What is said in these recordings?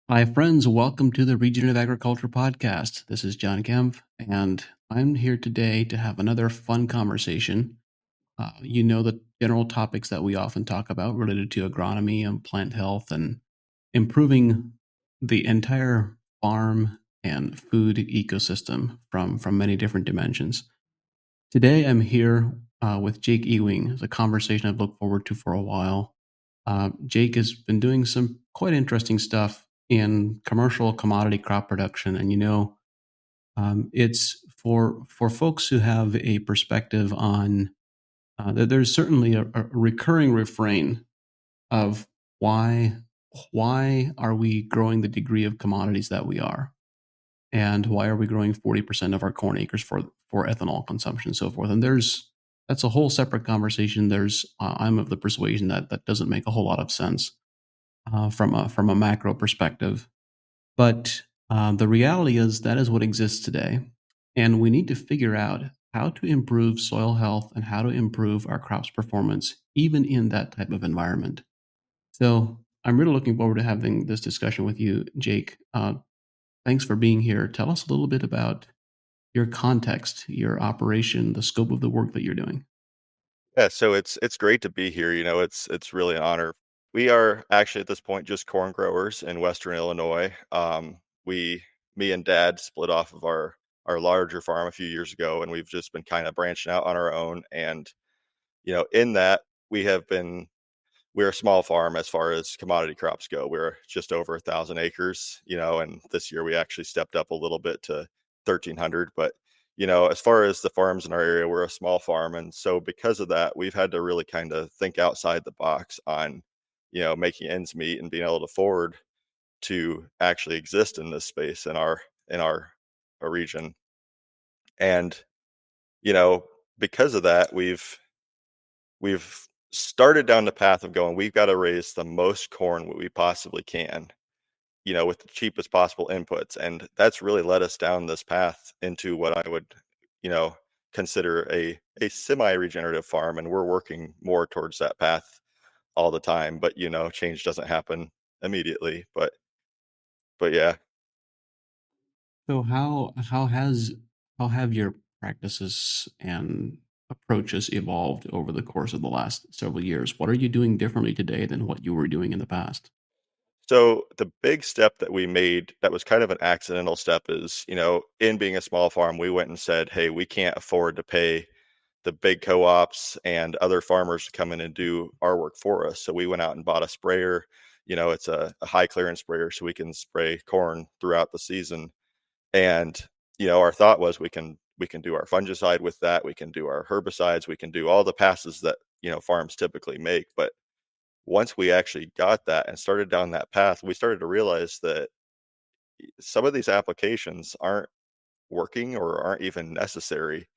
Hi, friends. Welcome to the Regenerative Agriculture Podcast. This is John Kempf, and I'm here today to have another fun conversation. The general topics that we often talk about related to agronomy and plant health and improving the entire farm and food ecosystem from many different dimensions. Today, I'm here with Jake Ewing. It's a conversation I've looked forward to for a while. Jake has been doing some quite interesting stuff in commercial commodity crop production, and it's for folks who have a perspective on there's certainly a recurring refrain of why why are we growing the degree of commodities that we are, and why are we growing 40% of our corn acres for ethanol consumption and so forth. And that's a whole separate conversation. I'm of the persuasion that that doesn't make a whole lot of sense from a macro perspective. But the reality is that is what exists today, and we need to figure out how to improve soil health and how to improve our crops' performance, even in that type of environment. So I'm really looking forward to having this discussion with you, Jake. Thanks for being here. Tell us a little bit about your context, your operation, the scope of the work that you're doing. Yeah, so it's great to be here. It's really an honor. We are actually at this point just corn growers in Western Illinois. Me and Dad split off of our larger farm a few years ago, and we've just been kind of branching out on our own. And in that we have been we're a small farm as far as commodity crops go. We're just over 1,000 acres, and this year we actually stepped up a little bit to 1,300. But as far as the farms in our area, we're a small farm, and so because of that, we've had to really kind of think outside the box on, making ends meet and being able to afford to actually exist in this space in our region. And you know, because of that, we've started down the path of going, we've got to raise the most corn we possibly can, with the cheapest possible inputs. And that's really led us down this path into what I would, you know, consider a semi-regenerative farm. And we're working more towards that path all the time. But change doesn't happen immediately. But yeah. So how have your practices and approaches evolved over the course of the last several years? What are you doing differently today than what you were doing in the past? So the big step that we made that was kind of an accidental step is, in being a small farm, we went and said, hey, we can't afford to pay the big co-ops and other farmers to come in and do our work for us. So we went out and bought a sprayer. It's a high clearance sprayer, so we can spray corn throughout the season. And our thought was we can do our fungicide with that. We can do our herbicides. We can do all the passes that farms typically make. But once we actually got that and started down that path, we started to realize that some of these applications aren't working or aren't even necessary,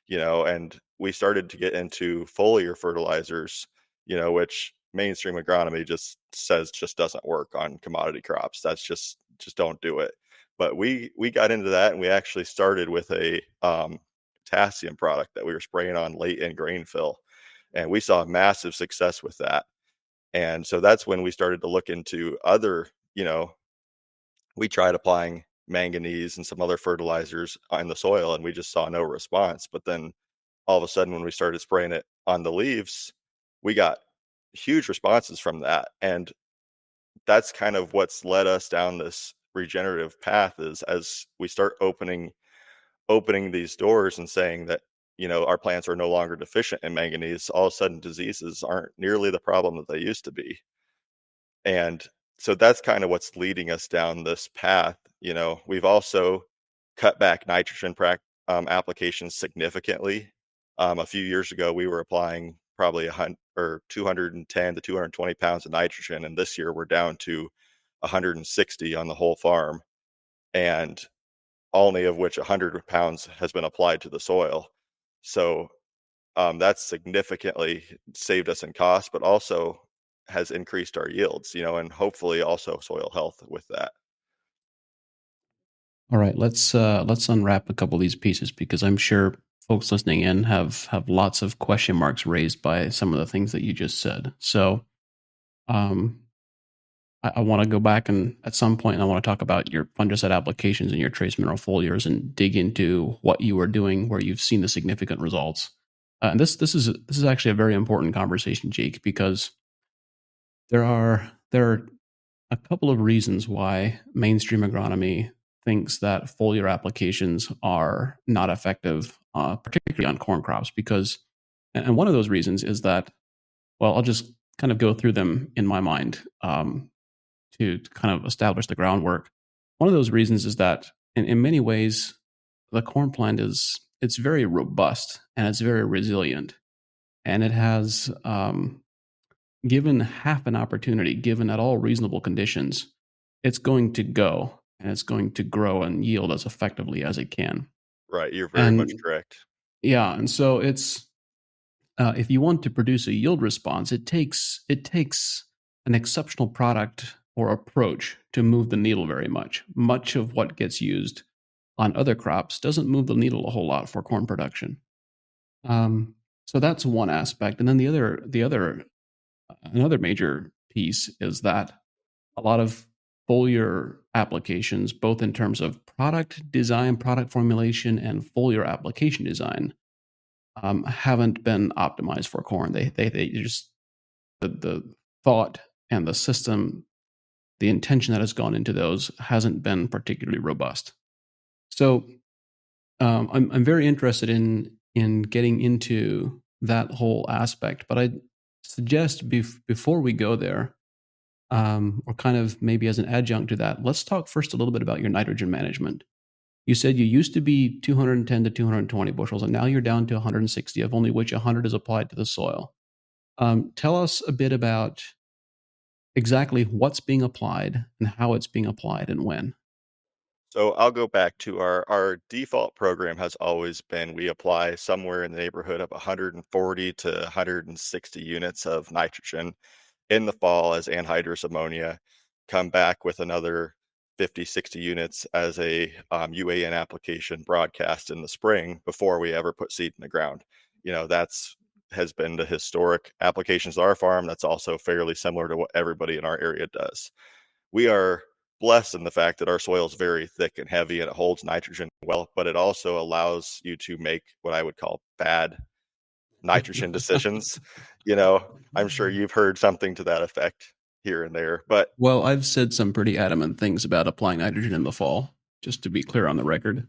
and we started to get into foliar fertilizers, which mainstream agronomy just says just doesn't work on commodity crops. That's just don't do it. But we got into that, and we actually started with a potassium product that we were spraying on late in grain fill, and we saw massive success with that. And so that's when we started to look into other, we tried applying manganese and some other fertilizers on the soil, and we just saw no response. But then all of a sudden, when we started spraying it on the leaves, we got huge responses from that. And that's kind of what's led us down this regenerative path, is as we start opening these doors and saying that, our plants are no longer deficient in manganese, all of a sudden diseases aren't nearly the problem that they used to be. And so that's kind of what's leading us down this path. We've also cut back nitrogen applications significantly. A few years ago, we were applying probably 100 or 210 to 220 pounds of nitrogen, and this year we're down to 160 on the whole farm, and only of which 100 pounds has been applied to the soil. So that's significantly saved us in cost, but also has increased our yields, and hopefully also soil health with that. All right, let's unwrap a couple of these pieces because I'm sure folks listening in have lots of question marks raised by some of the things that you just said. So, um, I want to go back and at some point I want to talk about your fungicide applications and your trace mineral foliars and dig into what you are doing where you've seen the significant results. And this is actually a very important conversation, Jake, because there are a couple of reasons why mainstream agronomy thinks that foliar applications are not effective, particularly on corn crops. Because, and one of those reasons is that, well, I'll just kind of go through them in my mind to kind of establish the groundwork. One of those reasons is that, in many ways, the corn plant it's very robust and it's very resilient, and it has given half an opportunity, given at all reasonable conditions, it's going to go and it's going to grow and yield as effectively as it can. Right, you're very much And correct. yeah, and so it's if you want to produce a yield response, it takes an exceptional product or approach to move the needle very much. Much of what gets used on other crops doesn't move the needle a whole lot for corn production. Um, so that's one aspect, and then the other another major piece is that a lot of foliar applications, both in terms of product design, product formulation, and foliar application design, haven't been optimized for corn. They just the thought and the system, the intention that has gone into those hasn't been particularly robust. So I'm very interested in getting into that whole aspect, but I suggest before we go there, or kind of maybe as an adjunct to that, let's talk first a little bit about your nitrogen management. You said you used to be 210 to 220 bushels, and now you're down to 160, of only which 100 is applied to the soil. Tell us a bit about exactly what's being applied and how it's being applied and when. So I'll go back to our default program has always been we apply somewhere in the neighborhood of 140 to 160 units of nitrogen in the fall as anhydrous ammonia, come back with another 50, 60 units as a UAN application broadcast in the spring before we ever put seed in the ground. That's has been the historic applications of our farm. That's also fairly similar to what everybody in our area does. We are blessed in the fact that our soil is very thick and heavy and it holds nitrogen well, but it also allows you to make what I would call bad nitrogen decisions. I'm sure you've heard something to that effect here and there, but Well, I've said some pretty adamant things about applying nitrogen in the fall, just to be clear on the record.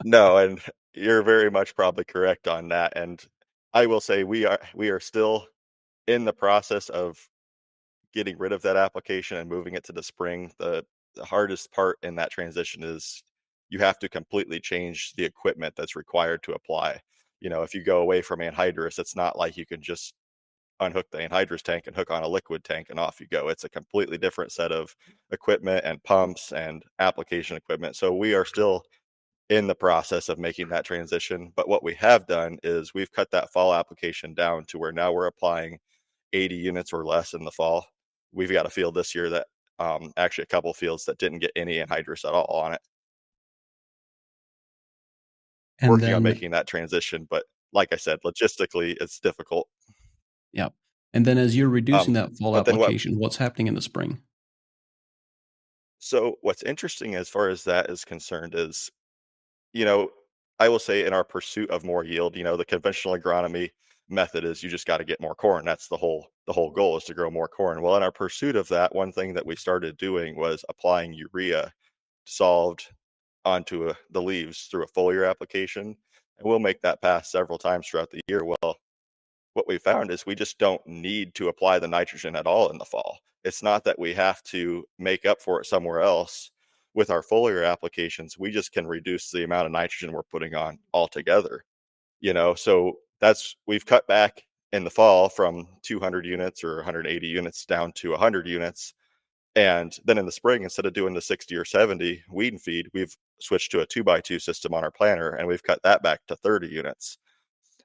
no, and you're very much probably correct on that. And I will say we are still in the process of getting rid of that application and moving it to the spring. The hardest part in that transition is you have to completely change the equipment that's required to apply. If you go away from anhydrous, it's not like you can just unhook the anhydrous tank and hook on a liquid tank and off you go. It's a completely different set of equipment and pumps and application equipment. So we are still in the process of making that transition. But what we have done is we've cut that fall application down to where now we're applying 80 units or less in the fall. We've got a field this year that actually a couple fields that didn't get any anhydrous at all on it. And Working on then, making that transition, but like I said, logistically it's difficult. yeah. And then as you're reducing Um, that fall but then what application, what's happening in the spring? so what's interesting as far as that is concerned is, you know, I will say in our pursuit of more yield, the conventional agronomy method is you just got to get more corn. That's the whole goal is to grow more corn. Well, in our pursuit of that, one thing that we started doing was applying urea solved onto the leaves through a foliar application, and we'll make that pass several times throughout the year. Well, what we found is we just don't need to apply the nitrogen at all in the fall. It's not that we have to make up for it somewhere else. With our foliar applications, we just can reduce the amount of nitrogen we're putting on altogether. So that's we've cut back in the fall from 200 units or 180 units down to 100 units. And then in the spring, instead of doing the 60 or 70 weed and feed, we've switched to a 2x2 system on our planter and we've cut that back to 30 units.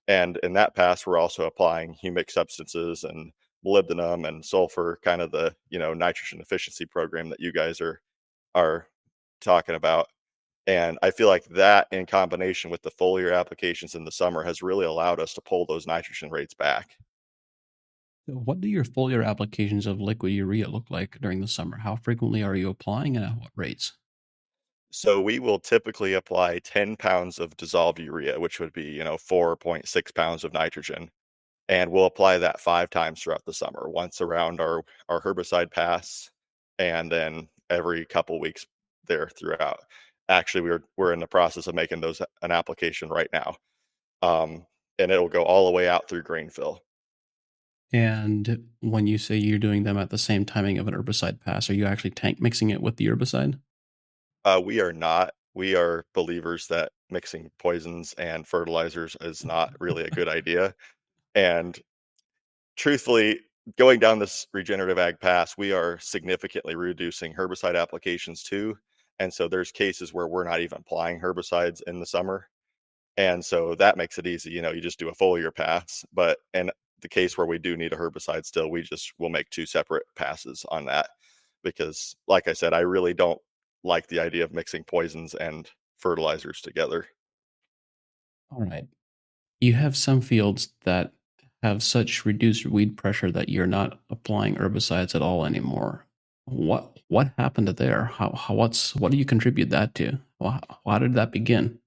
And in that pass, we're also applying humic substances and molybdenum and sulfur, kind of the nitrogen efficiency program that you guys are talking about. And I feel like that in combination with the foliar applications in the summer has really allowed us to pull those nitrogen rates back. So what do your foliar applications of liquid urea look like during the summer? How frequently are you applying and at what rates? So we will typically apply 10 pounds of dissolved urea, which would be, 4.6 pounds of nitrogen. And we'll apply that 5 times throughout the summer, once around our herbicide pass, and then every couple weeks there throughout. Actually, we're in the process of making those an application right now. And it'll go all the way out through grain fill. And when you say you're doing them at the same timing of an herbicide pass, are you actually tank mixing it with the herbicide? We are not. We are believers that mixing poisons and fertilizers is not really a good idea. And truthfully, going down this regenerative ag path, we are significantly reducing herbicide applications too. And so there's cases where we're not even applying herbicides in the summer. And so that makes it easy. You just do a foliar pass. But in the case where we do need a herbicide still, we just will make two separate passes on that. Because, like I said, I really don't like the idea of mixing poisons and fertilizers together. All right. You have some fields that have such reduced weed pressure that you're not applying herbicides at all anymore. What happened to there? What do you contribute that to? How did that begin?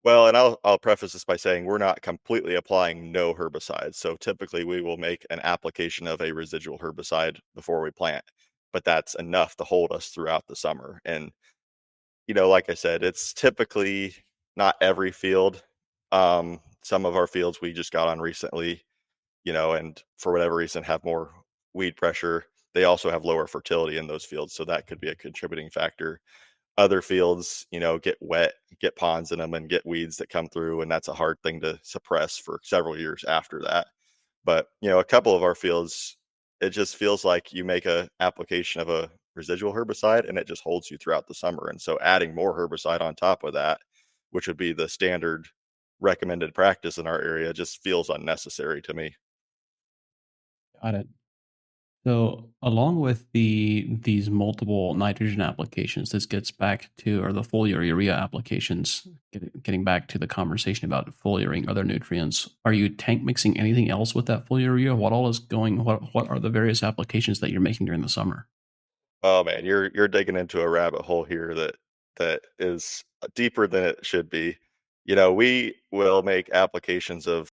Well, and I'll preface this by saying we're not completely applying no herbicides. So typically we will make an application of a residual herbicide before we plant, but that's enough to hold us throughout the summer. And like I said, it's typically not every field. Some of our fields we just got on recently, and for whatever reason have more weed pressure. They also have lower fertility in those fields, so that could be a contributing factor. Other fields, get wet, get ponds in them, and get weeds that come through, and that's a hard thing to suppress for several years after that. But, a couple of our fields, it just feels like you make a application of a residual herbicide and it just holds you throughout the summer. And so adding more herbicide on top of that, which would be the standard recommended practice in our area, just feels unnecessary to me. Got it. So, along with these multiple nitrogen applications, this gets back to, or the foliar urea applications, getting back to the conversation about foliaring other nutrients. Are you tank mixing anything else with that foliar urea? What all is going? What are the various applications that you're making during the summer? Oh man, you're digging into a rabbit hole here that is deeper than it should be. We will make applications of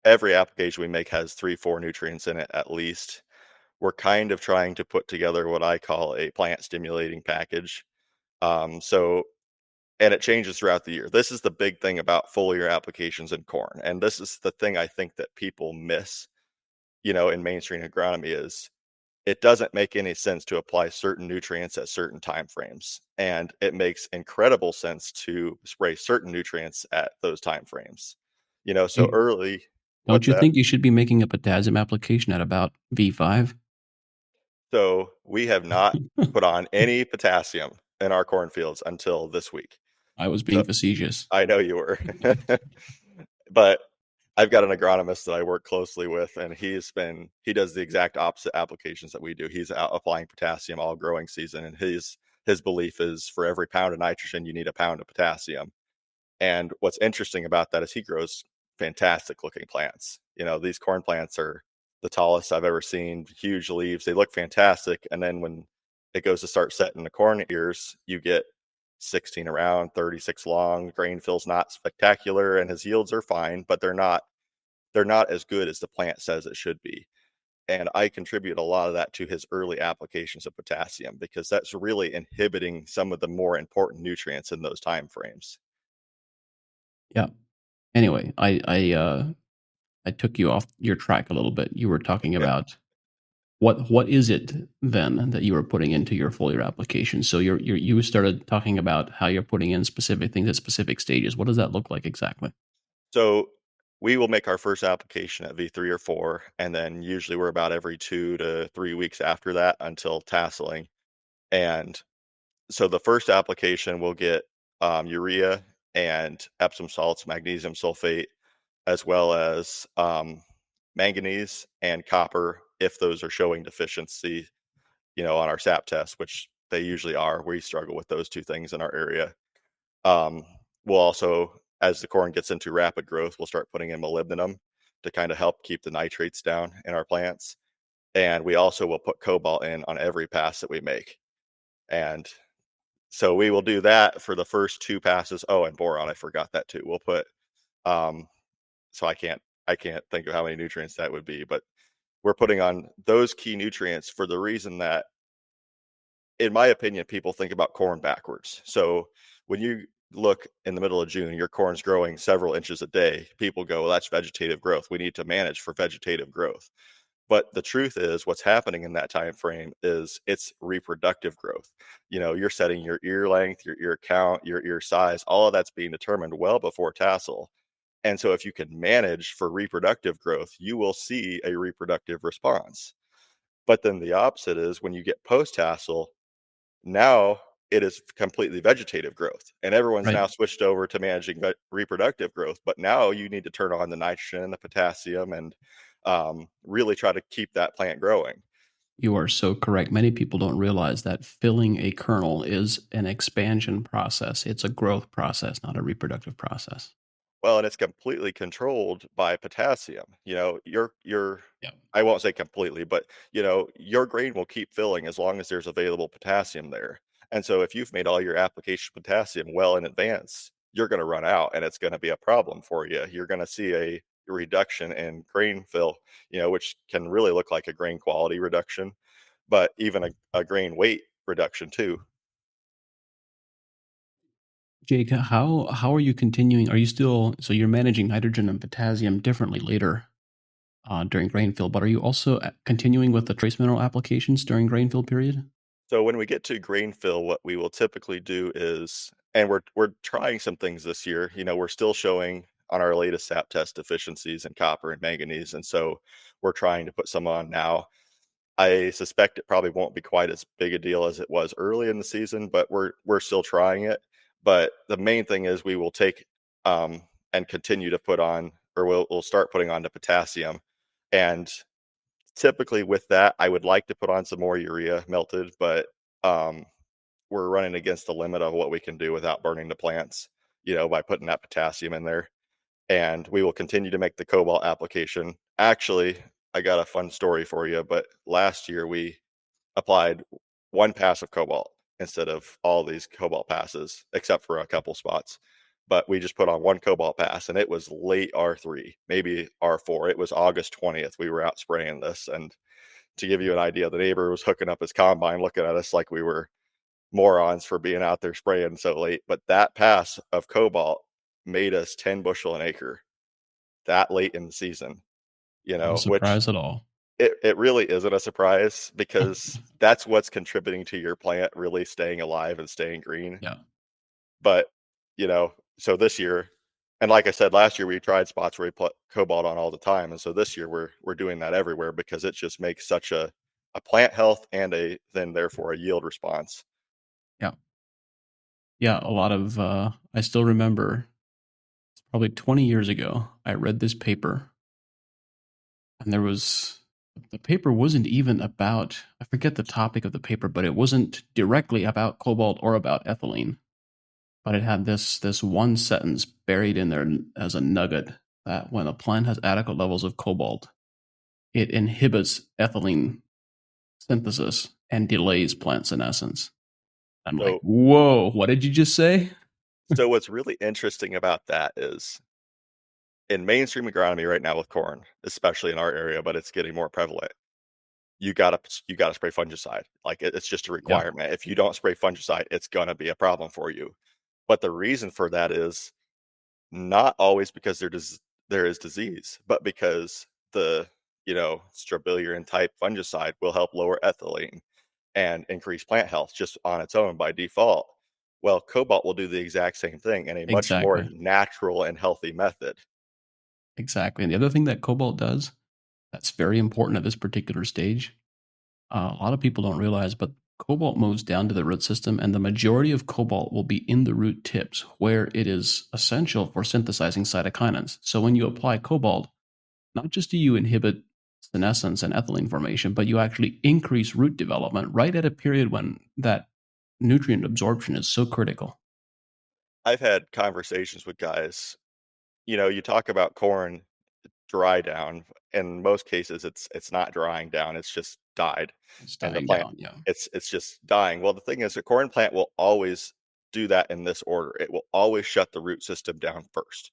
every application we make has 3, 4 nutrients in it at least. We're kind of trying to put together what I call a plant stimulating package. So and it changes throughout the year. This is the big thing about foliar applications in corn. And this is the thing I think that people miss, in mainstream agronomy is it doesn't make any sense to apply certain nutrients at certain time frames. And it makes incredible sense to spray certain nutrients at those time frames. So Don't early, don't what's you that? think you should be making a potassium application at about V5? So we have not put on any potassium in our cornfields until this week. I was So being facetious. I know you were. But I've got an agronomist that I work closely with, and he does the exact opposite applications that we do. He's out applying potassium all growing season, and his belief is for every pound of nitrogen, you need a pound of potassium. And what's interesting about that is he grows fantastic looking plants. These corn plants are the tallest I've ever seen, huge leaves. They look fantastic. And then when it goes to start setting the corn ears, you get 16 around, 36 long. Grain fill's not spectacular, and his yields are fine, but they're not as good as the plant says it should be. And I contribute a lot of that to his early applications of potassium because that's really inhibiting some of the more important nutrients in those time frames. Yeah. Anyway, I took you off your track a little bit. You were talking Yeah. about what is it then that you were putting into your foliar application? So you started talking about how you're putting in specific things at specific stages. What does that look like exactly? So we will make our first application at V3 or 4, and then usually we're about every 2 to 3 weeks after that until tasseling. And so the first application will get urea and Epsom salts, magnesium sulfate, as well as manganese and copper if those are showing deficiency, on our SAP test, which they usually are. We struggle with those two things in our area. Um, we'll also, as the corn gets into rapid growth, we'll start putting in molybdenum to kind of help keep the nitrates down in our plants. And we also will put cobalt in on every pass that we make. And so we will do that for the first two passes. Oh, and boron, I forgot that too. We'll put um so I can't think of how many nutrients that would be, but we're putting on those key nutrients for the reason that, in my opinion, people think about corn backwards. So when you look in the middle of June, your corn's growing several inches a day. People go, well, that's vegetative growth. We need to manage for vegetative growth. But the truth is, what's happening in that time frame is it's reproductive growth. You're setting your ear length, your ear count, your ear size, all of that's being determined well before tassel. And so if you can manage for reproductive growth, you will see a reproductive response. But then the opposite is when you get post tassel, now it is completely vegetative growth, and everyone's Right. now switched over to managing reproductive growth. But now you need to turn on the nitrogen, the potassium, and really try to keep that plant growing. You are so correct. Many people don't realize that filling a kernel is an expansion process. It's a growth process, not a reproductive process. Well, and it's completely controlled by potassium. Your Yeah. I won't say completely, but your grain will keep filling as long as there's available potassium there. And so if you've made all your application potassium well in advance, you're going to run out and it's going to be a problem for you. You're going to see a reduction in grain fill, which can really look like a grain quality reduction, but even a grain weight reduction too. Jake, how are you continuing? Are you still so you're managing nitrogen and potassium differently later during grain fill, but are you also continuing with the trace mineral applications during grain fill period? So when we get to grain fill, what we will typically do is, and we're trying some things this year. We're still showing on our latest sap test deficiencies in copper and manganese, and so we're trying to put some on now. I suspect it probably won't be quite as big a deal as it was early in the season, but we're still trying it. But the main thing is we will take and continue to put on, or we'll start putting on the potassium, and typically with that, I would like to put on some more urea melted, but um, we're running against the limit of what we can do without burning the plants, by putting that potassium in there. And we will continue to make the cobalt application. Actually, I got a fun story for you, but last year we applied one pass of cobalt instead of all these cobalt passes, except for a couple spots. But we just put on one cobalt pass, and it was late R3, maybe R4. It was August 20th. We were out spraying this. And to give you an idea, the neighbor was hooking up his combine, looking at us like we were morons for being out there spraying so late. But that pass of cobalt made us 10 bushel an acre that late in the season, Not a which surprise at all. it really isn't a surprise because that's what's contributing to your plant really staying alive and staying green. Yeah. But, so this year, and like I said, last year we tried spots where we put cobalt on all the time. And so this year we're doing that everywhere because it just makes such a plant health and then therefore a yield response. Yeah. Yeah. A lot of, I still remember probably 20 years ago, I read this paper and the paper wasn't even about, I forget the topic of the paper, but it wasn't directly about cobalt or about ethylene. But it had this one sentence buried in there as a nugget that when a plant has adequate levels of cobalt, it inhibits ethylene synthesis and delays plant senescence. I'm like, So whoa, what did you just say? so what's really interesting about that is in mainstream agronomy right now with corn, especially in our area, but it's getting more prevalent. You gotta spray fungicide. Like it's just a Yeah, requirement. If you don't spray fungicide, it's gonna be a problem for you. But the reason for that is not always because there is disease, but because the strobilurian type fungicide will help lower ethylene and increase plant health just on its own by default. Well, cobalt will do the exact same thing in a much more exactly. natural and healthy method. Exactly. And the other thing that cobalt does that's very important at this particular stage, a lot of people don't realize, but cobalt moves down to the root system, and the majority of cobalt will be in the root tips where it is essential for synthesizing cytokinins. So when you apply cobalt, not just do you inhibit senescence and ethylene formation, but you actually increase root development right at a period when that nutrient absorption is so critical. I've had conversations with guys, you talk about corn. dry down. In most cases, it's not drying down, it's just died, It's and the dying plant, down. Yeah. it's just dying. Well, the thing is, the corn plant will always do that in this order. It will always shut the root system down first,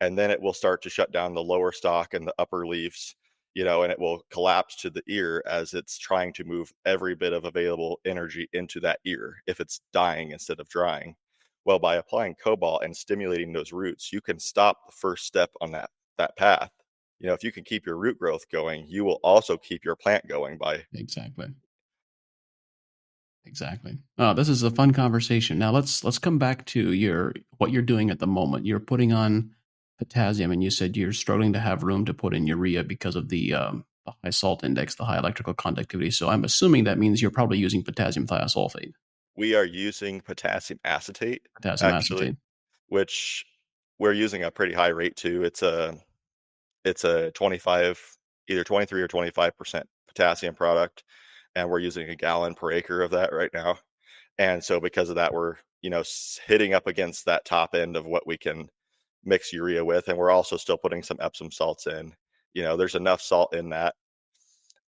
and then it will start to shut down the lower stalk and the upper leaves, and it will collapse to the ear as it's trying to move every bit of available energy into that ear if it's dying instead of drying. Well, by applying cobalt and stimulating those roots, you can stop the first step on that path. If you can keep your root growth going, you will also keep your plant going by. Exactly. Exactly. Oh, this is a fun conversation. Now let's come back to your what you're doing at the moment. You're putting on potassium, and you said you're struggling to have room to put in urea because of the high salt index, the high electrical conductivity. So I'm assuming that means you're probably using potassium thiosulfate, We are using potassium acetate, potassium actually, acetate. which we're using a pretty high rate to. It's a 25, either 23 or 25% potassium product, and we're using a gallon per acre of that right now. And so because of that, we're, hitting up against that top end of what we can mix urea with, and we're also still putting some Epsom salts in. There's enough salt in that.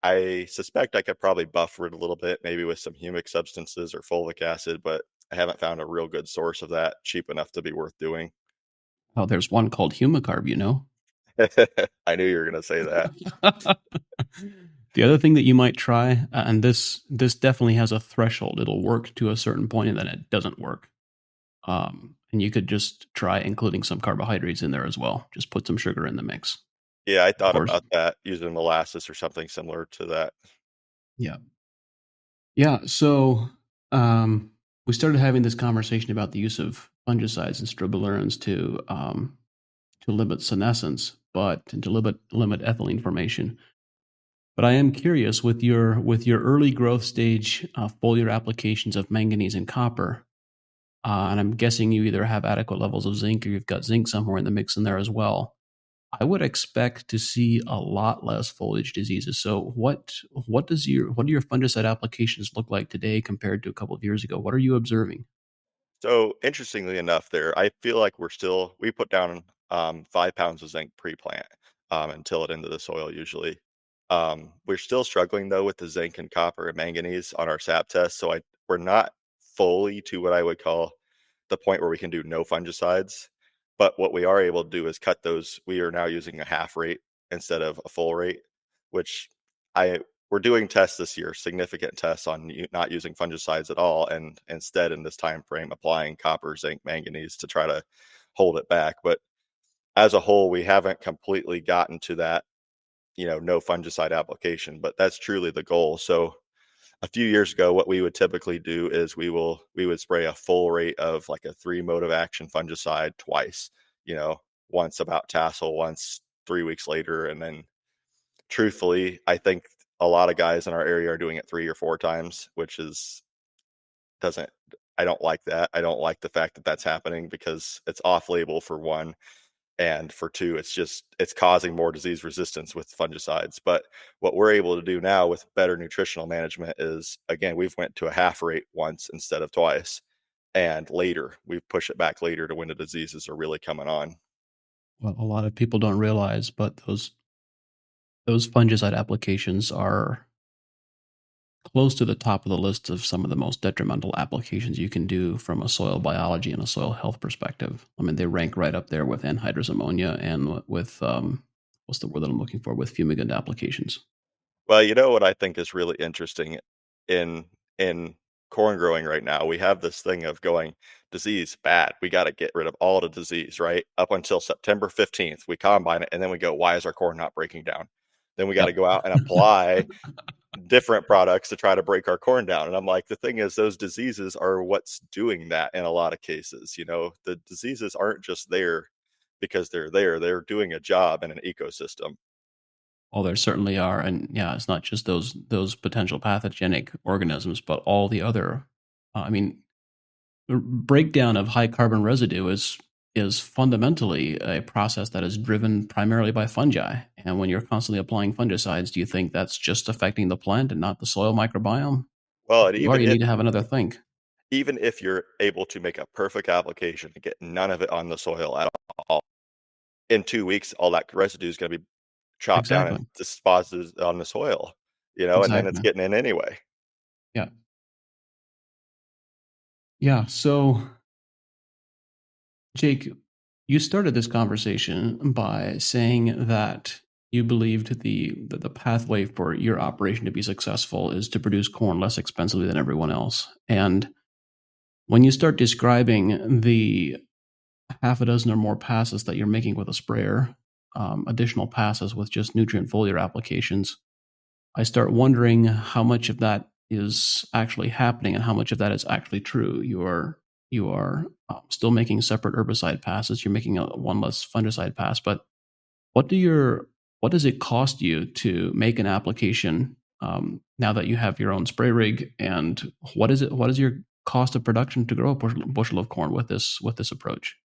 I suspect I could probably buffer it a little bit, maybe with some humic substances or fulvic acid, but I haven't found a real good source of that cheap enough to be worth doing. Oh, there's one called humicarb, you know. I knew you were going to say that. The other thing that you might try, and this definitely has a threshold. It'll work to a certain point, and then it doesn't work. And you could just try including some carbohydrates in there as well. Just put some sugar in the mix. Yeah, I Of thought course, about that, using molasses or something similar to that. yeah, yeah. So we started having this conversation about the use of fungicides and strobilurins to limit senescence, but and to limit ethylene formation. But I am curious with your early growth stage foliar applications of manganese and copper, and I'm guessing you either have adequate levels of zinc or you've got zinc somewhere in the mix in there as well. I would expect to see a lot less foliage diseases. So what do your fungicide applications look like today compared to a couple of years ago? What are you observing? So interestingly enough, I feel like we put down 5 pounds of zinc pre-plant, and till it into the soil usually. We're still struggling though with the zinc and copper and manganese on our sap test. So we're not fully to what I would call the point where we can do no fungicides. But what we are able to do is cut those. We are now using a half rate instead of a full rate, which I we're doing tests this year, significant tests on not using fungicides at all, and instead in this time frame applying copper, zinc, manganese to try to hold it back. But as a whole, we haven't completely gotten to that, no fungicide application, but that's truly the goal. So a few years ago, what we would typically do is we would spray a full rate of like a 3 mode of action fungicide twice, once about tassel, once 3 weeks later, and then truthfully, I think a lot of guys in our area are doing it 3 or 4 times, which is doesn't I don't like that. I don't like the fact that that's happening because it's off label for one, and for two, it's causing more disease resistance with fungicides. But what we're able to do now with better nutritional management is, again, we've went to a half rate once instead of twice, and later we push it back later to when the diseases are really coming on. Well, a lot of people don't realize, but those fungicide applications are close to the top of the list of some of the most detrimental applications you can do from a soil biology and a soil health perspective. I mean, they rank right up there with anhydrous ammonia and with what's the word that I'm looking for, with fumigant applications. Well, you know what I think is really interesting in in corn growing right now, we have this thing of going, disease bad. We got to get rid of all the disease, right? Up until September 15th, we combine it and then we go, why is our corn not breaking down? Then we got to Yep. go out and apply different products to try to break our corn down. And I'm like, the thing is, those diseases are what's doing that in a lot of cases. The diseases aren't just there because they're there, they're doing a job in an ecosystem. Well, there certainly are, and yeah, it's not just those potential pathogenic organisms, but all the other. I mean, the breakdown of high carbon residue is fundamentally a process that is driven primarily by fungi. And when you're constantly applying fungicides, do you think that's just affecting the plant and not the soil microbiome? Well, If and you are, even you if need to have another think. even if you're able to make a perfect application and get none of it on the soil at all, in 2 weeks, all that residue is going to be chopped down and Exactly. deposits on the soil, and then it's Exactly. getting in anyway. Yeah. Yeah. So, Jake, you started this conversation by saying that you believed the pathway for your operation to be successful is to produce corn less expensively than everyone else. And when you start describing the half a dozen or more passes that you're making with a sprayer, additional passes with just nutrient foliar applications, I start wondering how much of that is actually happening and how much of that is actually true. You are still making separate herbicide passes. You're making one less fungicide pass, but what does it cost you to make an application now that you have your own spray rig? And what is your cost of production to grow a bushel of corn with this approach?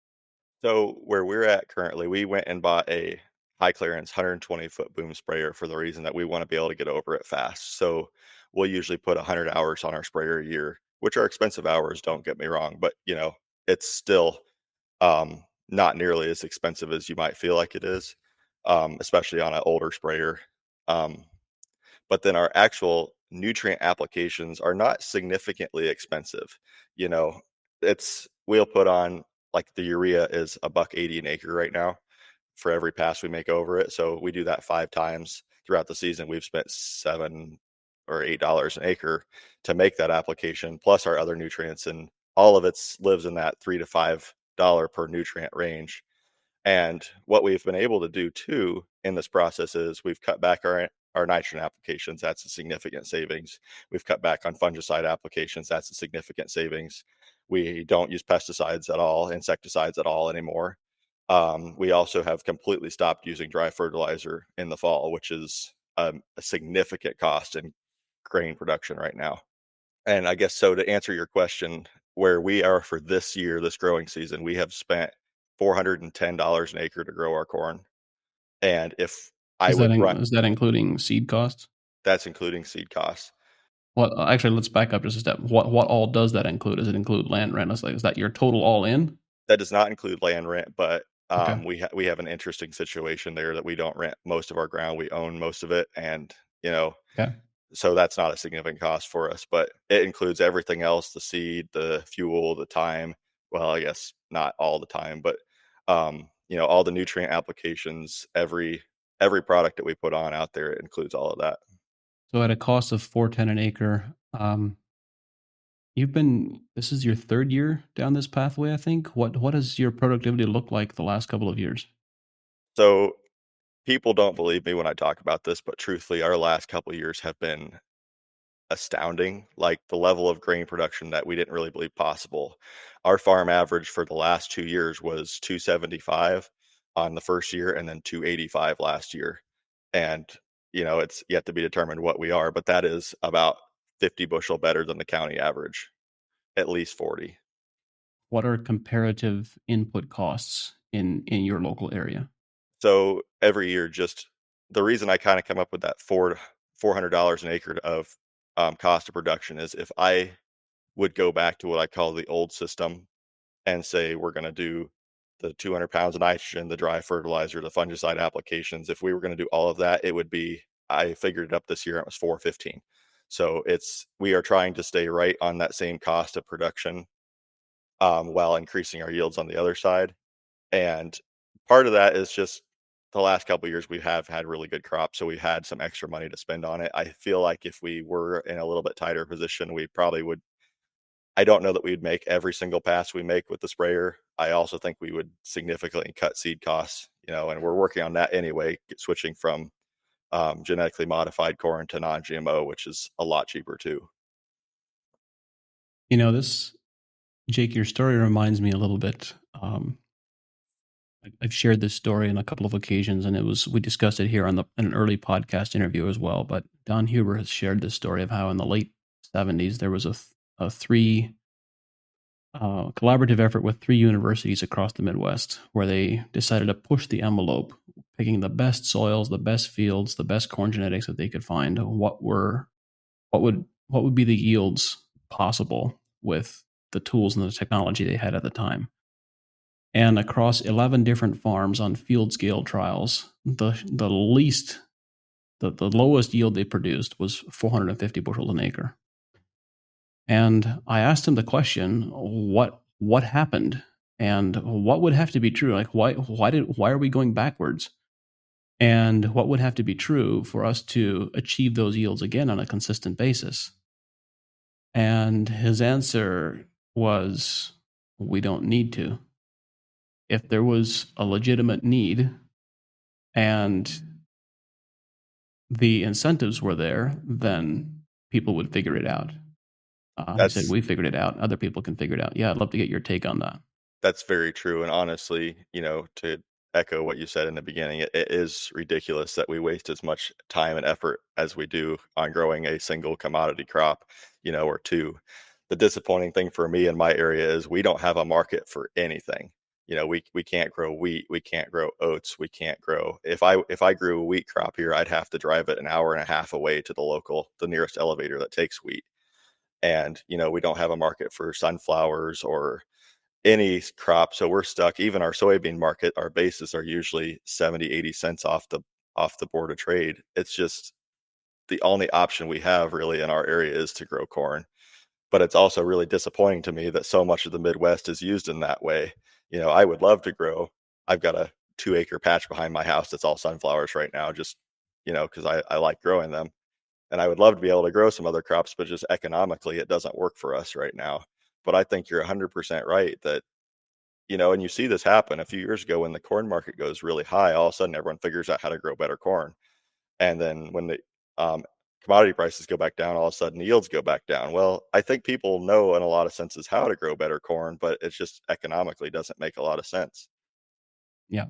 So where we're at currently, we went and bought a high clearance 120-foot boom sprayer for the reason that we want to be able to get over it fast. So we'll usually put 100 hours on our sprayer a year, which are expensive hours, don't get me wrong, but it's still not nearly as expensive as you might feel like it is, especially on an older sprayer. Um, but then our actual nutrient applications are not significantly expensive. You know, we'll put on, like, the urea is a buck 80 an acre right now for every pass we make over it. So we do that 5 times throughout the season. We've spent $7 or $8 an acre to make that application, plus our other nutrients, and all of it lives in that $3 to $5 per nutrient range. And what we've been able to do too in this process is we've cut back our nitrogen applications. That's a significant savings. We've cut back on fungicide applications. That's a significant savings. We don't use pesticides at all, insecticides at all anymore. We also have completely stopped using dry fertilizer in the fall, which is a significant cost in grain production right now. And I guess, so to answer your question, where we are for this year, this growing season, we have spent $410 an acre to grow our corn. And if I would run, Is that including seed costs? that's including seed costs. What actually? Let's back up just a step. What all does that include? Does it include land rent? Is that your total all in? That does not include land rent, but Okay. we have an interesting situation there that we don't rent most of our ground. We own most of it, and you know, Okay. so that's not a significant cost for us. But it includes everything else: the seed, the fuel, the time. Well, I guess not all the time, but all the nutrient applications, every product that we put on out there, it includes all of that. So at a cost of 410 an acre, this is your third year down this pathway, I think. What does your productivity look like the last couple of years? So people don't believe me when I talk about this, but truthfully, our last couple of years have been astounding. Like, the level of grain production that we didn't really believe possible. Our farm average for the last 2 years was 275 on the first year, and then 285 last year. And it's yet to be determined what we are, but that is about 50 bushel better than the county average, at least 40. What are comparative input costs in your local area? So every year, just the reason I kind of come up with that $400 an acre of cost of production is, if I would go back to what I call the old system and say we're going to do the 200 pounds of nitrogen, the dry fertilizer, the fungicide applications, if we were going to do all of that, it would be, I figured it up this year, it was 415. So we are trying to stay right on that same cost of production, while increasing our yields on the other side. And part of that is just the last couple of years we have had really good crops, so we had some extra money to spend on it. I feel like if we were in a little bit tighter position, we probably would. I don't know that we'd make every single pass we make with the sprayer. I also think we would significantly cut seed costs, and we're working on that anyway, switching from genetically modified corn to non-GMO, which is a lot cheaper too. This, Jake, your story reminds me a little bit. I've shared this story on a couple of occasions, and we discussed it here in an early podcast interview as well. But Don Huber has shared this story of how in the late '70s there was a three collaborative effort with three universities across the Midwest where they decided to push the envelope, picking the best soils, the best fields, the best corn genetics that they could find. What would be the yields possible with the tools and the technology they had at the time? And across 11 different farms on field scale trials, the lowest yield they produced was 450 bushels an acre. And I asked him the question, what happened? And what would have to be true? Like why are we going backwards? And what would have to be true for us to achieve those yields again on a consistent basis? And his answer was, we don't need to. If there was a legitimate need and the incentives were there, then people would figure it out. He said, That's we figured it out. Other people can figure it out. Yeah, I'd love to get your take on that. That's very true, and honestly, to echo what you said in the beginning, it is ridiculous that we waste as much time and effort as we do on growing a single commodity crop, or two. The disappointing thing for me in my area is we don't have a market for anything. We can't grow wheat, we can't grow oats, we can't grow. If I grew a wheat crop here, I'd have to drive it an hour and a half away to the nearest elevator that takes wheat. And we don't have a market for sunflowers or any crop. So we're stuck. Even our soybean market, our bases are usually 70, 80 cents off the board of trade. It's just the only option we have really in our area is to grow corn. But it's also really disappointing to me that so much of the Midwest is used in that way. I would love to grow. I've got a 2 acre patch behind my house that's all sunflowers right now, just because I like growing them. And I would love to be able to grow some other crops, but just economically, it doesn't work for us right now. But I think you're 100% right that and you see this happen a few years ago when the corn market goes really high, all of a sudden everyone figures out how to grow better corn. And then when the um, commodity prices go back down, all of a sudden yields go back down. Well, I think people know in a lot of senses how to grow better corn, but it just economically doesn't make a lot of sense. Yeah.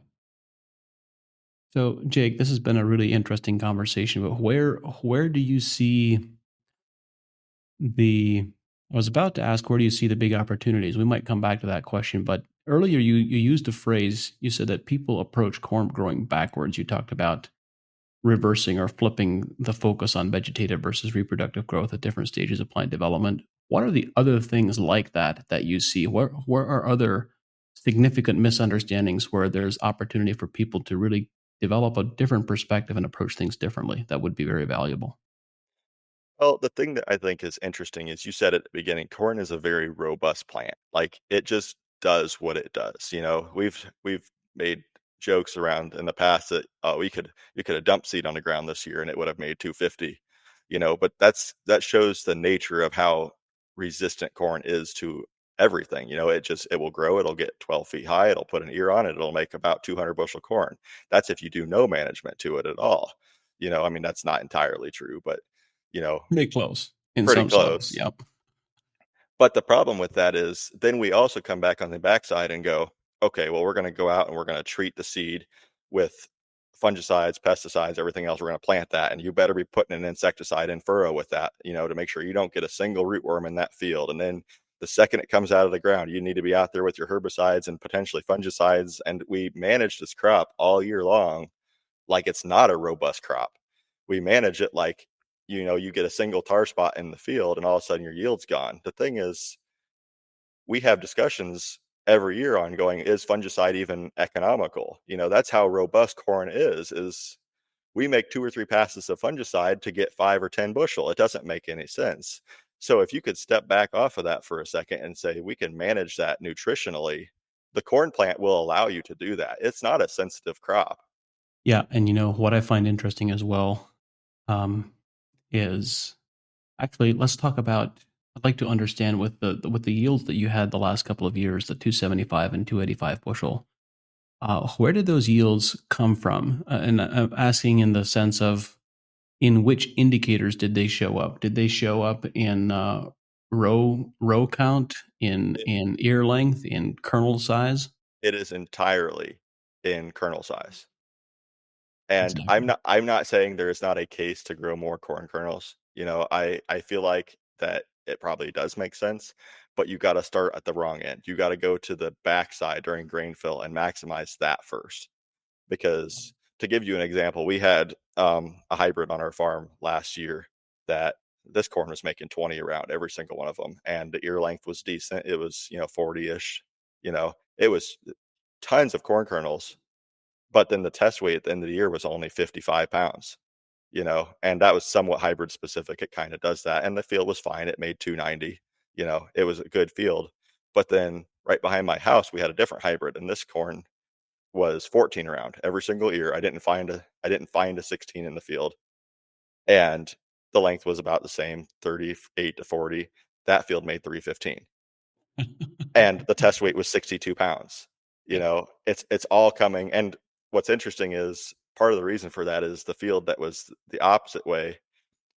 So, Jake, this has been a really interesting conversation, but where do you see the I was about to ask, where do you see the big opportunities? We might come back to that question, but earlier you used a phrase. You said that people approach corn growing backwards. You talked about reversing or flipping the focus on vegetative versus reproductive growth at different stages of plant development. What are the other things like that you see? Where are other significant misunderstandings where there's opportunity for people to really develop a different perspective and approach things differently that would be very valuable? Well, the thing that I think is interesting is you said at the beginning, corn is a very robust plant. Like it just does what it does. We've made jokes around in the past that we could have dumped seed on the ground this year and it would have made 250. But that shows the nature of how resistant corn is to everything. It will grow, it'll get 12 feet high, it'll put an ear on it, it'll make about 200 bushel corn. That's if you do no management to it at all. I mean that's not entirely true, but you know, Pretty close in pretty some soils. close. Yep. But the problem with that is then we also come back on the backside and go, okay, well, we're going to go out and we're going to treat the seed with fungicides, pesticides, everything else. We're going to plant that. And you better be putting an insecticide in furrow with that, to make sure you don't get a single rootworm in that field. And then the second it comes out of the ground, you need to be out there with your herbicides and potentially fungicides. And we manage this crop all year long like it's not a robust crop. We manage it like, you get a single tar spot in the field and all of a sudden your yield's gone. The thing is, we have discussions every year on going, is fungicide even economical? That's how robust corn is we make 2 or 3 passes of fungicide to get 5 or 10 bushel. It doesn't make any sense. So if you could step back off of that for a second and say, we can manage that nutritionally, the corn plant will allow you to do that. It's not a sensitive crop. Yeah, and what I find interesting as well um, is actually let's talk about. I'd like to understand with the yields that you had the last couple of years, the 275 and 285 bushel. Where did those yields come from? And I'm asking in the sense of in which indicators did they show up? Did they show up in row count, It, in ear length, in kernel size? it is entirely in kernel size. And I'm Exactly. not I'm not saying there is not a case to grow more corn kernels. I feel like that it probably does make sense, but you got to start at the wrong end. You got to go to the backside during grain fill and maximize that first. Because to give you an example, we had a hybrid on our farm last year that this corn was making 20 around every single one of them, and the ear length was decent. It was 40ish. It was tons of corn kernels, but then the test weight at the end of the year was only 55 pounds, and that was somewhat hybrid specific. It kind of does that. And the field was fine. It made 290, it was a good field. But then right behind my house, we had a different hybrid, and this corn was 14 around every single year. I didn't find a 16 in the field, and the length was about the same, 38 to 40. That field made 315, and the test weight was 62 pounds. It's all coming. And what's interesting is part of the reason for that is the field that was the opposite way.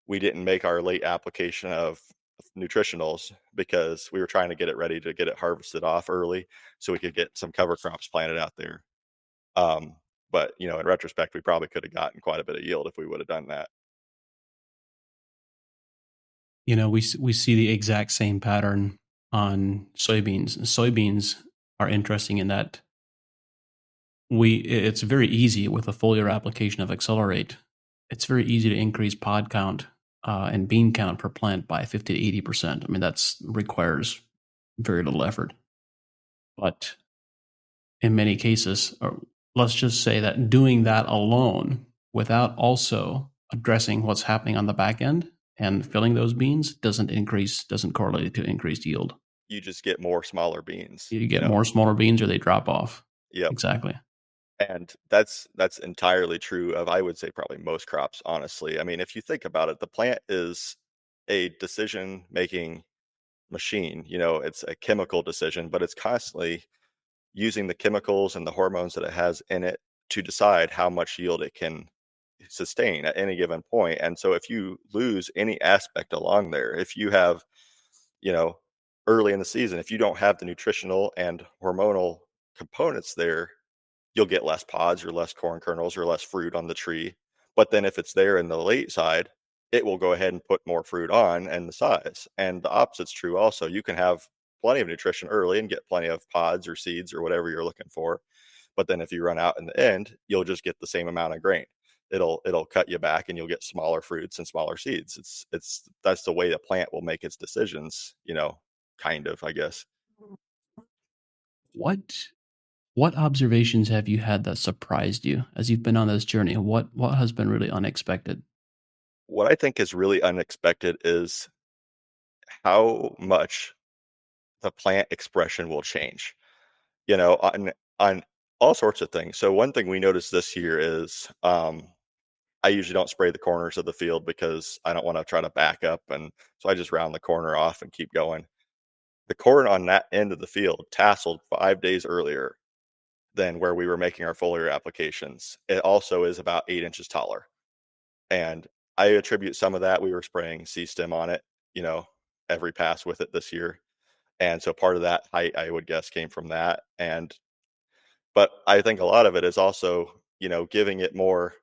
We didn't make our late application of nutritionals because we were trying to get it ready to get it harvested off early so we could get some cover crops planted out there. Um, but in retrospect, we probably could have gotten quite a bit of yield if we would have done that. We see the exact same pattern on soybeans. Soybeans are interesting in that it's very easy with a foliar application of Accelerate. It's very easy to increase pod count and bean count per plant by 50 to 80%. I mean, that's requires very little effort. But in many cases, or let's just say that doing that alone without also addressing what's happening on the back end and filling those beans doesn't correlate to increased yield. You just get more smaller beans. You get more smaller beans or they drop off. Yep. Exactly. And that's entirely true of, I would say, probably most crops, honestly. I mean, if you think about it, the plant is a decision making machine. It's a chemical decision, but it's constantly using the chemicals and the hormones that it has in it to decide how much yield it can sustain at any given point. And so if you lose any aspect along there, if you have, you know, early in the season, if you don't have the nutritional and hormonal components there, you'll get less pods or less corn kernels or less fruit on the tree. But then if it's there in the late side, it will go ahead and put more fruit on and the size. And the opposite's true also. You can have plenty of nutrition early and get plenty of pods or seeds or whatever you're looking for. But then if you run out in the end, you'll just get the same amount of grain. It'll cut you back and you'll get smaller fruits and smaller seeds. That's the way the plant will make its decisions, kind of, I guess. What what observations have you had that surprised you as you've been on this journey? What has been really unexpected? What I think is really unexpected is how much the plant expression will change, on all sorts of things. So one thing we noticed this year is I usually don't spray the corners of the field because I don't want to try to back up. And so I just round the corner off and keep going. The corn on that end of the field tasseled 5 days earlier than where we were making our foliar applications. It also is about 8 inches taller. And I attribute some of that. We were spraying C-stem on it, every pass with it this year. And so part of that height, I would guess, came from that. But I think a lot of it is also, giving it more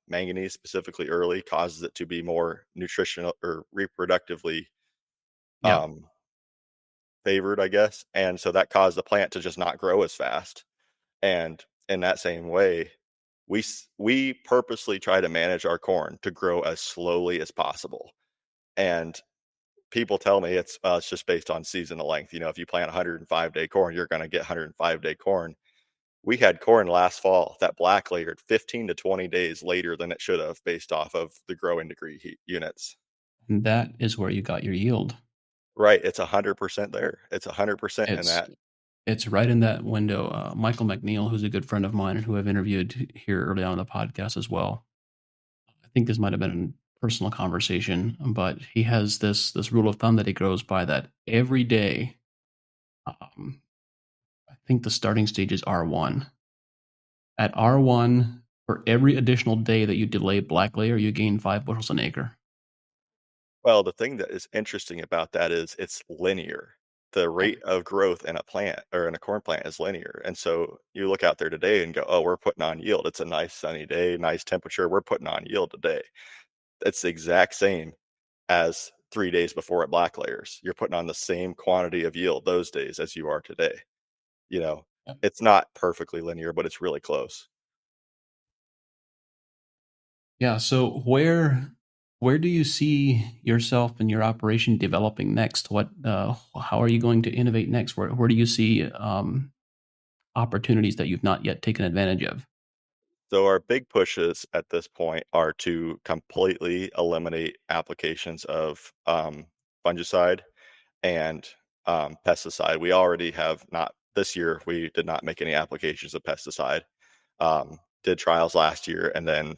manganese specifically early causes it to be more nutritional or reproductively Yeah. um, favored, I guess. And so that caused the plant to just not grow as fast. And in that same way, we purposely try to manage our corn to grow as slowly as possible. And people tell me it's just based on seasonal length. If you plant 105-day corn, you're going to get 105-day corn. We had corn last fall that black layered 15 to 20 days later than it should have based off of the growing degree heat units. And that is where you got your yield. Right. It's 100% there. It's 100% in It's that. it's right in that window. Michael McNeil, who's a good friend of mine and who I've interviewed here early on in the podcast as well. I think this might have been a personal conversation, but he has this rule of thumb that he goes by that every day. I think the starting stage is R1. At R1, for every additional day that you delay black layer, you gain 5 bushels an acre. Well, the thing that is interesting about that is it's linear. The Yeah. rate of growth in a plant or in a corn plant is linear. And so you look out there today and go, oh, we're putting on yield. It's a nice sunny day, nice temperature. We're putting on yield today. It's the exact same as 3 days before it black layers. You're putting on the same quantity of yield those days as you are today. You know, it's not perfectly linear, but it's really close. Yeah. So where do you see yourself and your operation developing next? How are you going to innovate next? Where do you see opportunities that you've not yet taken advantage of? So our big pushes at this point are to completely eliminate applications of fungicide and pesticide. We already have not this year. We did not make any applications of pesticide. Did trials last year, and then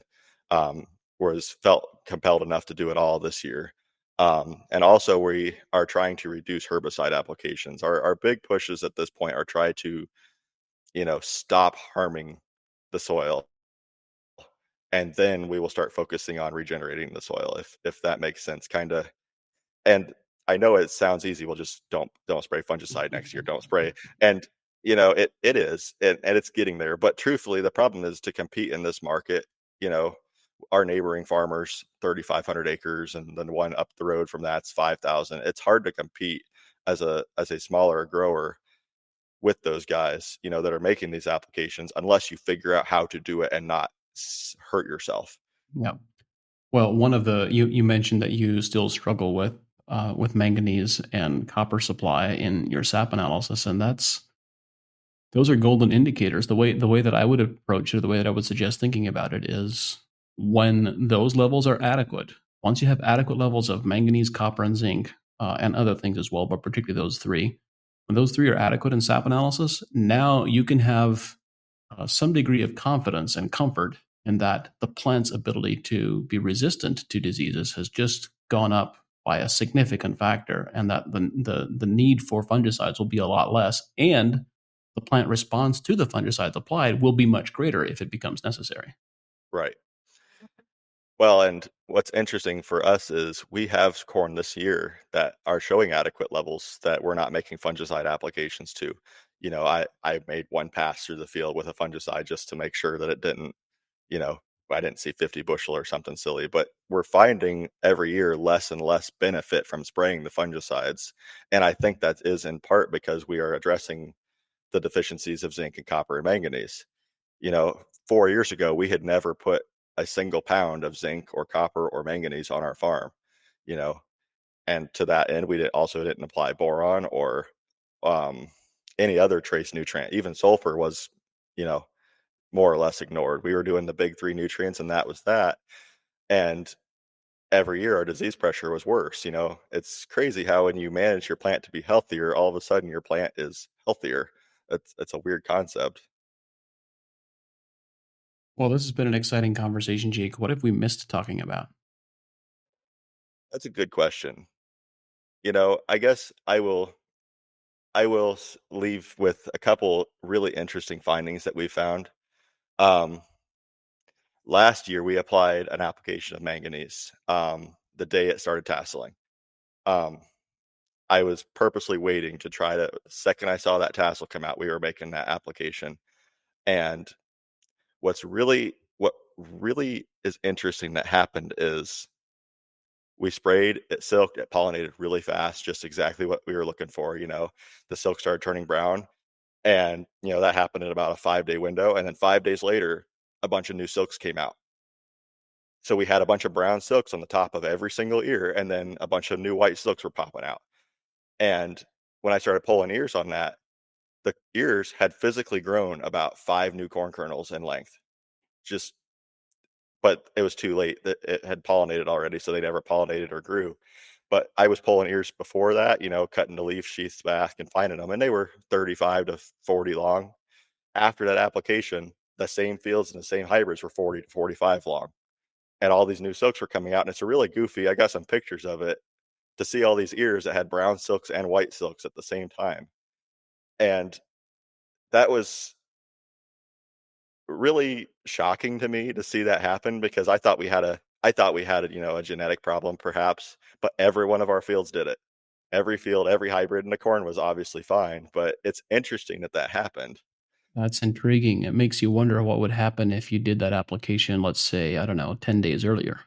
was felt compelled enough to do it all this year. And also, we are trying to reduce herbicide applications. Our big pushes at this point are try to stop harming the soil, and then we will start focusing on regenerating the soil. If that makes sense, kind of. And I know it sounds easy. Well, just don't spray fungicide next year. Don't spray. And it is, and it's getting there. But truthfully, the problem is to compete in this market. You know, our neighboring farmers, 3,500 acres, and then one up the road from that's 5,000. It's hard to compete as a smaller grower with those guys, that are making these applications, unless you figure out how to do it and not hurt yourself. Yeah. Well, one of the you mentioned that you still struggle with manganese and copper supply in your sap analysis, and those are golden indicators. The way that I would approach it, or the way that I would suggest thinking about it, is when those levels are adequate. Once you have adequate levels of manganese, copper, and zinc, and other things as well, but particularly those three, when those three are adequate in sap analysis, now you can have some degree of confidence and comfort in that the plant's ability to be resistant to diseases has just gone up by a significant factor, and that the need for fungicides will be a lot less, and the plant response to the fungicides applied will be much greater if it becomes necessary. Right. Well, and what's interesting for us is we have corn this year that are showing adequate levels that we're not making fungicide applications to. I made one pass through the field with a fungicide just to make sure that it didn't, you know, I didn't see 50 bushel or something silly, but we're finding every year less and less benefit from spraying the fungicides. And I think that is in part because we are addressing the deficiencies of zinc and copper and manganese. 4 years ago, we had never put a single pound of zinc or copper or manganese on our farm, you know, and to that end, also didn't apply boron or um, any other trace nutrient. Even sulfur was, you know, more or less ignored. We were doing the big three nutrients, and that was that. And every year, our disease pressure was worse. It's crazy how when you manage your plant to be healthier, all of a sudden your plant is healthier. It's a weird concept. Well, this has been an exciting conversation, Jake. What have we missed talking about? That's a good question. I guess I will leave with a couple really interesting findings that we found. Um, Last year, we applied an application of manganese the day it started tasseling. Um, I was purposely waiting to try to, the second I saw that tassel come out, we were making that application. And what really is interesting that happened is we sprayed, it silked, it pollinated really fast, just exactly what we were looking for. The silk started turning brown. And, that happened in about a 5-day window, and then 5 days later, a bunch of new silks came out. So we had a bunch of brown silks on the top of every single ear, and then a bunch of new white silks were popping out. And when I started pulling ears on that, the ears had physically grown about 5 new corn kernels in length. Just but it was too late. That it had pollinated already, so they never pollinated or grew. But I was pulling ears before that, cutting the leaf sheaths back and finding them, and they were 35 to 40 long. After that application, the same fields and the same hybrids were 40 to 45 long. And all these new silks were coming out. And it's a really goofy, I got some pictures of it, to see all these ears that had brown silks and white silks at the same time. And that was really shocking to me to see that happen, because I thought we had a genetic problem perhaps, but every one of our fields did it. Every field, every hybrid in the corn was obviously fine, but it's interesting that that happened. That's intriguing. It makes you wonder what would happen if you did that application, let's say, I don't know, 10 days earlier.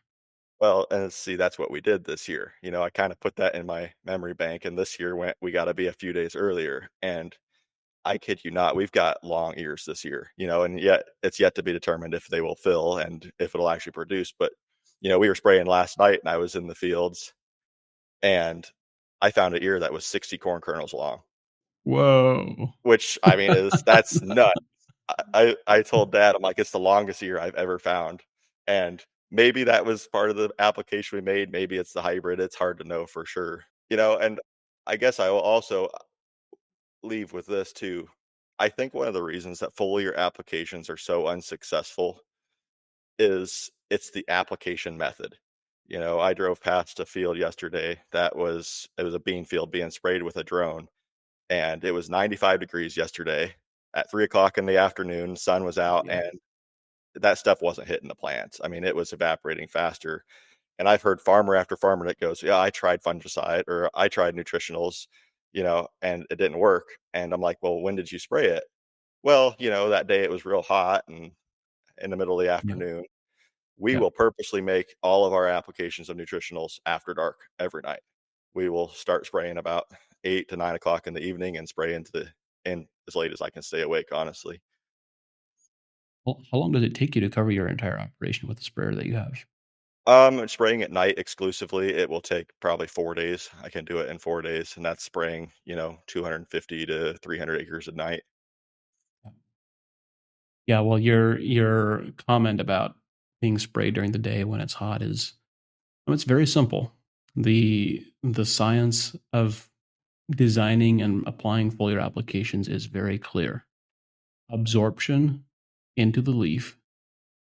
Well, and see, that's what we did this year. I kind of put that in my memory bank, and this year we got to be a few days earlier. And I kid you not, we've got long ears this year, and yet it's yet to be determined if they will fill and if it'll actually produce. But, we were spraying last night, and I was in the fields, and I found an ear that was 60 corn kernels long. Whoa. which I mean is that's nuts. I told dad, I'm like, it's the longest year I've ever found. And maybe that was part of the application we made. Maybe it's the hybrid. It's hard to know for sure. And I guess I will also leave with this too. I think one of the reasons that foliar applications are so unsuccessful is it's the application method. I drove past a field yesterday it was a bean field being sprayed with a drone, and it was 95 degrees yesterday at 3 o'clock in the afternoon. Sun was out, Yeah. and that stuff wasn't hitting the plants. I mean, it was evaporating faster. And I've heard farmer after farmer that goes, "Yeah, I tried fungicide or I tried nutritionals, and it didn't work." And I'm like, "Well, when did you spray it?" Well, that day it was real hot and in the middle of the Yeah. afternoon. We Yeah. will purposely make all of our applications of nutritionals after dark every night. We will start spraying about 8 to 9 o'clock in the evening and spray in as late as I can stay awake, honestly. Well, how long does it take you to cover your entire operation with the sprayer that you have? Spraying at night exclusively, it will take probably 4 days. I can do it in 4 days, and that's spraying, 250 to 300 acres a night. Yeah, well, your comment about being sprayed during the day when it's hot is well, it's very simple. The science of designing and applying foliar applications is very clear. Absorption into the leaf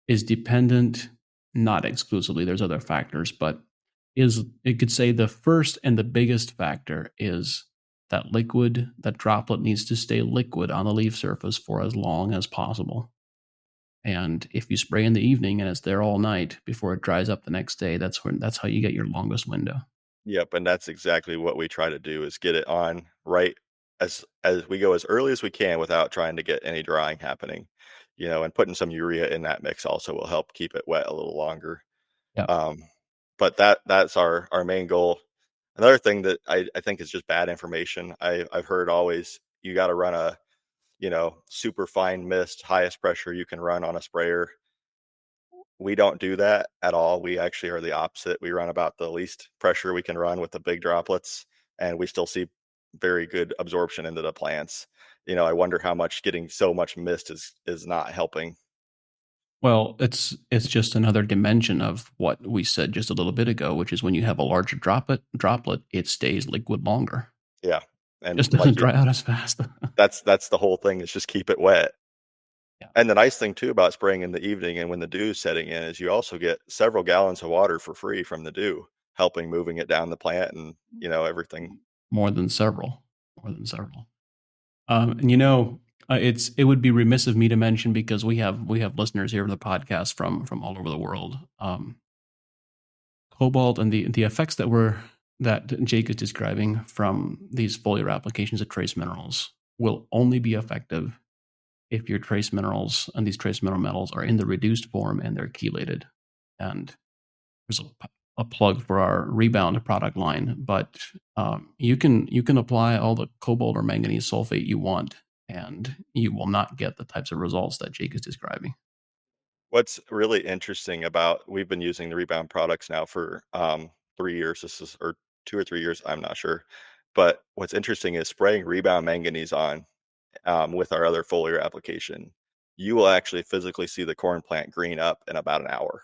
is dependent, not exclusively, there's other factors, but is it could say the first and the biggest factor is that droplet needs to stay liquid on the leaf surface for as long as possible. And if you spray in the evening and it's there all night before it dries up the next day, that's how you get your longest window. Yep, and that's exactly what we try to do is get it on right as we go as early as we can without trying to get any drying happening. And putting some urea in that mix also will help keep it wet a little longer. Yeah. Um, but that's our main goal. Another thing that I think is just bad information. I've heard always you got to run a super fine mist, highest pressure you can run on a sprayer. We don't do that at all. We actually are the opposite. We run about the least pressure we can run with the big droplets, and we still see very good absorption into the plants. I wonder how much getting so much mist is not helping. Well, it's just another dimension of what we said just a little bit ago, which is when you have a larger droplet, it stays liquid longer. Yeah, and Just doesn't dry out as fast. that's the whole thing is just keep it wet. Yeah. And the nice thing too about spraying in the evening and when the dew's setting in is you also get several gallons of water for free from the dew, helping moving it down the plant and everything. More than several. More than several. And it would be remiss of me to mention because we have listeners here on the podcast from all over the world. Cobalt and the effects that Jake is describing from these foliar applications of trace minerals will only be effective if your trace minerals and these trace mineral metals are in the reduced form and they're chelated. And there's a plug for our rebound product line, but you can apply all the cobalt or manganese sulfate you want, and you will not get the types of results that Jake is describing. What's really interesting about we've been using the rebound products now for 3 years. This is or 2 or 3 years, I'm not sure. But what's interesting is spraying rebound manganese on with our other foliar application. You will actually physically see the corn plant green up in about an hour.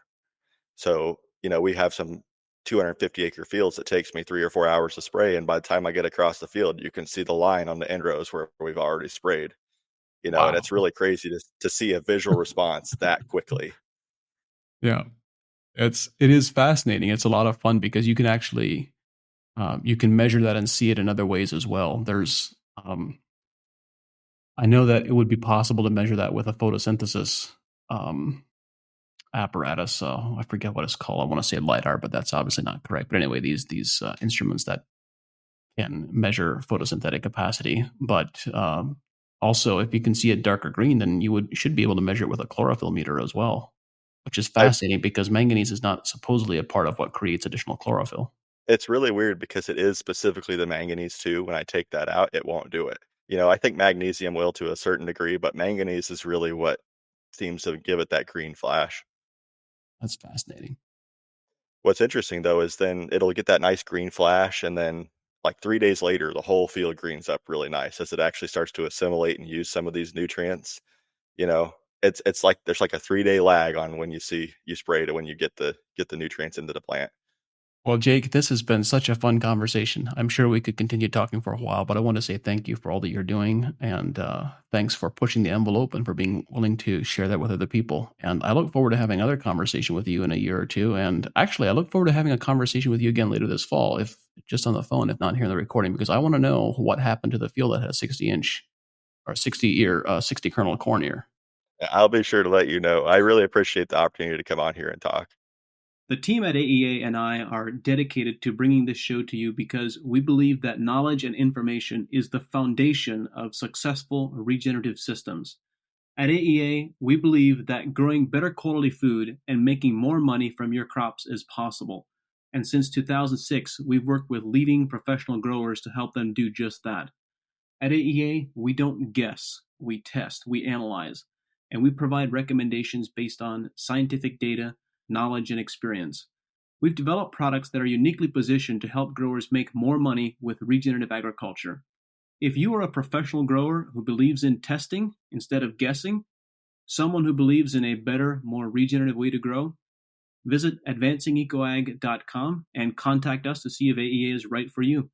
So, we have some 250-acre fields that takes me 3 or 4 hours to spray. And by the time I get across the field, you can see the line on the end rows where we've already sprayed, and Wow. it's really crazy to see a visual response that quickly. Yeah, it is fascinating. It's a lot of fun because you can actually you can measure that and see it in other ways as well. I know that it would be possible to measure that with a photosynthesis um, apparatus. So I forget what it's called. I want to say lidar, but that's obviously not correct. But anyway, these instruments that can measure photosynthetic capacity. But also, if you can see it darker green, then should be able to measure it with a chlorophyll meter as well, which is I fascinating because manganese is not supposedly a part of what creates additional chlorophyll. It's really weird because it is specifically the manganese too. When I take that out, it won't do it. I think magnesium will to a certain degree, but manganese is really what seems to give it that green flash. That's fascinating. What's interesting though is then it'll get that nice green flash, and then like 3 days later, the whole field greens up really nice as it actually starts to assimilate and use some of these nutrients. You know, it's like there's like a 3-day lag on when you spray to when you get the nutrients into the plant. Well, Jake, this has been such a fun conversation. I'm sure we could continue talking for a while, but I want to say thank you for all that you're doing. And thanks for pushing the envelope and for being willing to share that with other people. And I look forward to having another conversation with you in a year or two. And actually, I look forward to having a conversation with you again later this fall, if just on the phone, if not here in the recording, because I want to know what happened to the field that had a 60-inch or 60 kernel corn ear. I'll be sure to let you know. I really appreciate the opportunity to come on here and talk. The team at AEA and I are dedicated to bringing this show to you because we believe that knowledge and information is the foundation of successful regenerative systems. At AEA, we believe that growing better quality food and making more money from your crops is possible. And since 2006, we've worked with leading professional growers to help them do just that. At AEA, we don't guess, we test, we analyze, and we provide recommendations based on scientific data, knowledge, and experience. We've developed products that are uniquely positioned to help growers make more money with regenerative agriculture. If you are a professional grower who believes in testing instead of guessing, someone who believes in a better, more regenerative way to grow, visit advancingecoag.com and contact us to see if AEA is right for you.